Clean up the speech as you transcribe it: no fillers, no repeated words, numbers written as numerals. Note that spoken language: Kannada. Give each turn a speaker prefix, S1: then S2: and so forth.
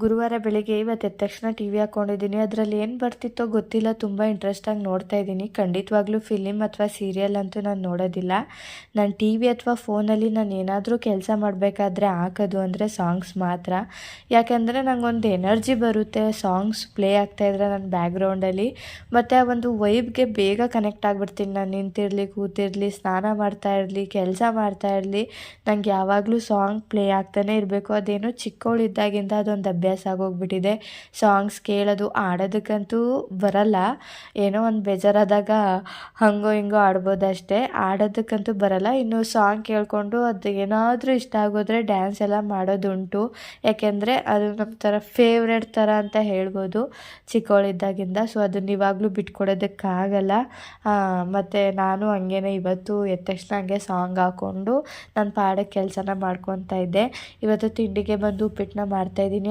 S1: ಗುರುವಾರ ಬೆಳಿಗ್ಗೆ ಇವತ್ತು ಎದ್ದ ತಕ್ಷಣ ಟಿ ವಿ ಹಾಕ್ಕೊಂಡಿದ್ದೀನಿ. ಅದರಲ್ಲಿ ಏನು ಬರ್ತಿತ್ತೋ ಗೊತ್ತಿಲ್ಲ, ತುಂಬ ಇಂಟ್ರೆಸ್ಟಾಗಿ ನೋಡ್ತಾ ಇದ್ದೀನಿ. ಖಂಡಿತವಾಗ್ಲೂ ಫಿಲಿಮ್ ಅಥವಾ ಸೀರಿಯಲ್ ಅಂತೂ ನಾನು ನೋಡೋದಿಲ್ಲ. ನಾನು ಟಿ ವಿ ಅಥವಾ ಫೋನಲ್ಲಿ ನಾನು ಏನಾದರೂ ಕೆಲಸ ಮಾಡಬೇಕಾದ್ರೆ ಹಾಕೋದು ಅಂದರೆ ಸಾಂಗ್ಸ್ ಮಾತ್ರ. ಯಾಕೆಂದರೆ ನನಗೊಂದು ಎನರ್ಜಿ ಬರುತ್ತೆ ಸಾಂಗ್ಸ್ ಪ್ಲೇ ಆಗ್ತಾಯಿದ್ರೆ ನನ್ನ ಬ್ಯಾಕ್ಗ್ರೌಂಡಲ್ಲಿ. ಮತ್ತು ಆ ಒಂದು ವೈಬ್ಗೆ ಬೇಗ ಕನೆಕ್ಟ್ ಆಗಿಬಿಡ್ತೀನಿ. ನಾನು ನಿಂತಿರಲಿ, ಕೂತಿರಲಿ, ಸ್ನಾನ ಮಾಡ್ತಾ ಇರಲಿ, ಕೆಲಸ ಮಾಡ್ತಾ ಇರಲಿ, ನನಗೆ ಯಾವಾಗಲೂ ಸಾಂಗ್ ಪ್ಲೇ ಆಗ್ತಾನೆ ಇರಬೇಕು. ಅದೇನೋ ಚಿಕ್ಕವಳಿದ್ದಾಗಿಂದ ಅದೊಂದು ಅಭ್ಯಾಸ ಆಗೋಗ್ಬಿಟ್ಟಿದೆ. ಸಾಂಗ್ಸ್ ಕೇಳೋದು, ಆಡೋದಕ್ಕಂತೂ ಬರಲ್ಲ. ಏನೋ ಒಂದು ಬೇಜಾರಾದಾಗ ಹಂಗೋ ಹಿಂಗೋ ಆಡ್ಬೋದಷ್ಟೇ, ಆಡೋದಕ್ಕಂತೂ ಬರಲ್ಲ. ಇನ್ನು ಸಾಂಗ್ ಕೇಳಿಕೊಂಡು ಅದು ಏನಾದರೂ ಇಷ್ಟ ಆಗೋದ್ರೆ ಡ್ಯಾನ್ಸ್ ಎಲ್ಲ ಮಾಡೋದುಂಟು. ಯಾಕೆಂದರೆ ಅದು ನಮ್ಮ ಥರ ಫೇವ್ರೆಟ್ ಥರ ಅಂತ ಹೇಳ್ಬೋದು ಚಿಕ್ಕವಳಿದ್ದಾಗಿಂದ. ಸೊ ಅದನ್ನ ಇವಾಗಲೂ ಬಿಟ್ಕೊಡೋದಕ್ಕಾಗಲ್ಲ. ಮತ್ತು ನಾನು ಹಂಗೇನೆ ಇವತ್ತು ಎದ್ದ ತಕ್ಷಣ ಹಂಗೆ ಸಾಂಗ್ ಹಾಕ್ಕೊಂಡು ನನ್ನ ಪಾಡಕ್ಕೆ ಕೆಲಸನ ಮಾಡ್ಕೊತಾ ಇದ್ದೆ. ಇವತ್ತು ತಿಂಡಿಗೆ ಬಂದು ಉಪ್ಪಿಟ್ಟನ್ನ ಮಾಡ್ತಾಯಿದ್ದೀನಿ.